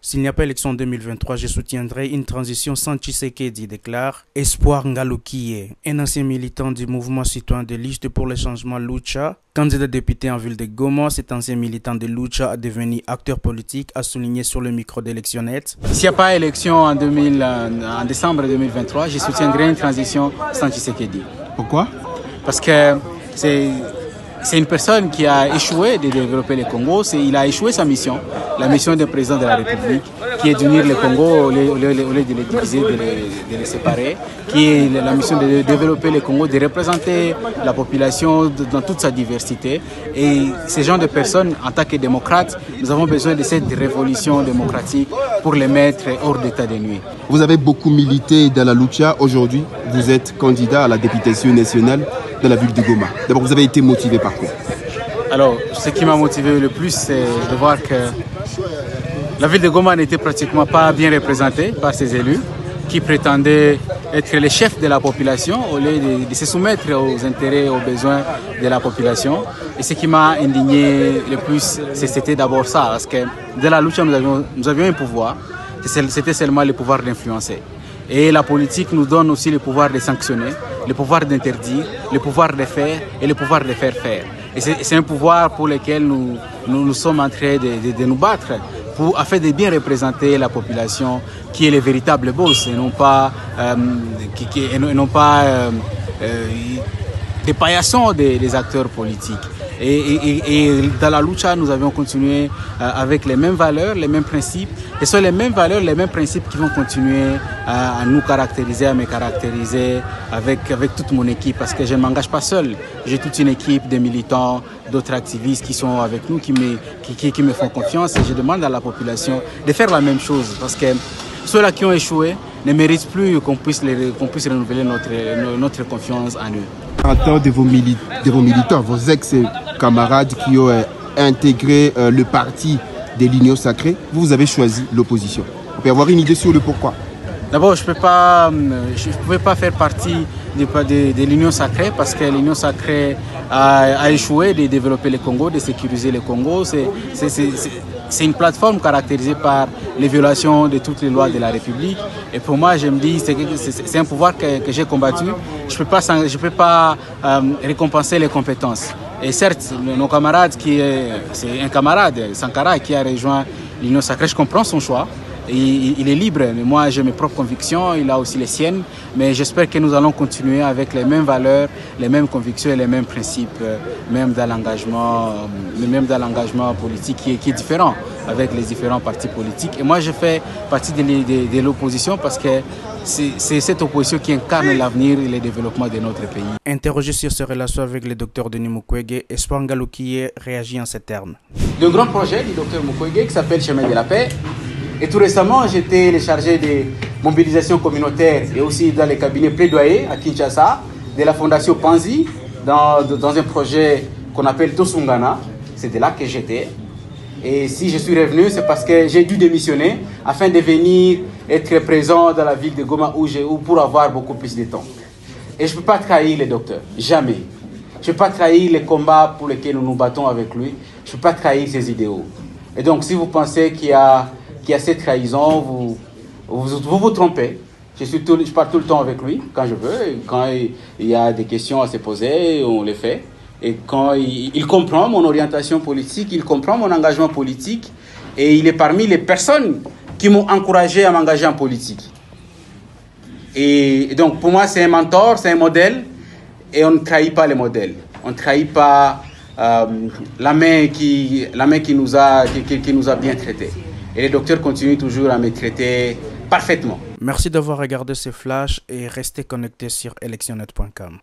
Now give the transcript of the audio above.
S'il n'y a pas élection en 2023, je soutiendrai une transition sans Tshisekedi, déclare Espoir Ngaloukiye, un ancien militant du mouvement citoyen de Liste pour le changement Lucha. Candidat député en ville de Goma, cet ancien militant de Lucha a devenu acteur politique, a souligné sur le micro d'Electionnet. S'il n'y a pas élection en décembre 2023, je soutiendrai une transition sans Tshisekedi. Pourquoi? Parce que c'est une personne qui a échoué de développer le Congo. Il a échoué sa mission, la mission du président de la République, qui est d'unir le Congo au lieu de les diviser, de les séparer, qui est la mission de développer le Congo, de représenter la population dans toute sa diversité. Et ces gens de personnes, en tant que démocrates, nous avons besoin de cette révolution démocratique pour les mettre hors d'état de nuit. Vous avez beaucoup milité dans la lucha. Aujourd'hui, vous êtes candidat à la députation nationale dans la ville de Goma. D'abord, vous avez été motivé par quoi? Alors, ce qui m'a motivé le plus, c'est de voir que la ville de Goma n'était pratiquement pas bien représentée par ses élus qui prétendaient être les chefs de la population au lieu de se soumettre aux intérêts, aux besoins de la population. Et ce qui m'a indigné le plus, c'était d'abord ça, parce que dans la lucha, nous avions un pouvoir, c'était seulement le pouvoir d'influencer. Et la politique nous donne aussi le pouvoir de sanctionner, le pouvoir d'interdire, le pouvoir de faire et le pouvoir de faire faire. Et c'est un pouvoir pour lequel nous sommes en train de nous battre afin de bien représenter la population qui est le véritable boss et non pas, des paillassons des acteurs politiques. Et dans la lucha, nous avions continué avec les mêmes valeurs, les mêmes principes. Et ce sont les mêmes valeurs, les mêmes principes qui vont continuer à nous caractériser, à me caractériser avec toute mon équipe. Parce que je ne m'engage pas seul. J'ai toute une équipe de militants, d'autres activistes qui sont avec nous, qui me font confiance. Et je demande à la population de faire la même chose. Parce que ceux-là qui ont échoué ne méritent plus qu'on puisse renouveler notre confiance en eux. En tant de vos militants, vos ex-camarades qui ont intégré le parti de l'Union Sacrée, vous avez choisi l'opposition. On peut avoir une idée sur le pourquoi? D'abord, je ne pouvais pas faire partie de l'Union Sacrée parce que l'Union Sacrée a échoué de développer le Congo, de sécuriser le Congo. C'est une plateforme caractérisée par les violations de toutes les lois de la République. Et pour moi, je me dis c'est un pouvoir que j'ai combattu. Je ne peux pas récompenser les compétences. Et certes, nos camarades, c'est un camarade, Sankara, qui a rejoint l'Union Sacrée, je comprends son choix. Il est libre, mais moi j'ai mes propres convictions, il a aussi les siennes. Mais j'espère que nous allons continuer avec les mêmes valeurs, les mêmes convictions et les mêmes principes, même dans l'engagement politique qui est différent avec les différents partis politiques. Et moi je fais partie de l'opposition parce que c'est cette opposition qui incarne l'avenir et le développement de notre pays. Interrogé sur ses relations avec le docteur Denis Mukwege, Espoir Ngaloukiye réagit en ces termes. De grands projets du docteur Mukwege qui s'appelle Chemin de la Paix. Et tout récemment, j'étais le chargé de mobilisation communautaire et aussi dans les cabinets plaidoyer à Kinshasa de la fondation Panzi dans un projet qu'on appelle Tosungana. C'est de là que j'étais. Et si je suis revenu, c'est parce que j'ai dû démissionner afin de venir être présent dans la ville de Goma où pour avoir beaucoup plus de temps. Et je ne peux pas trahir le docteur, jamais. Je ne peux pas trahir les combats pour lesquels nous nous battons avec lui. Je ne peux pas trahir ses idéaux. Et donc, si vous pensez qu'il y a cette trahison, vous trompez. Je parle tout le temps avec lui, quand je veux. Et quand il y a des questions à se poser, on les fait. Et quand il comprend mon orientation politique, il comprend mon engagement politique. Et il est parmi les personnes qui m'ont encouragé à m'engager en politique. Et donc, pour moi, c'est un mentor, c'est un modèle. Et on ne trahit pas les modèles. On ne trahit pas la main qui nous a bien traités. Et les docteurs continuent toujours à me traiter parfaitement. Merci d'avoir regardé ce flash et restez connectés sur electionnet.com.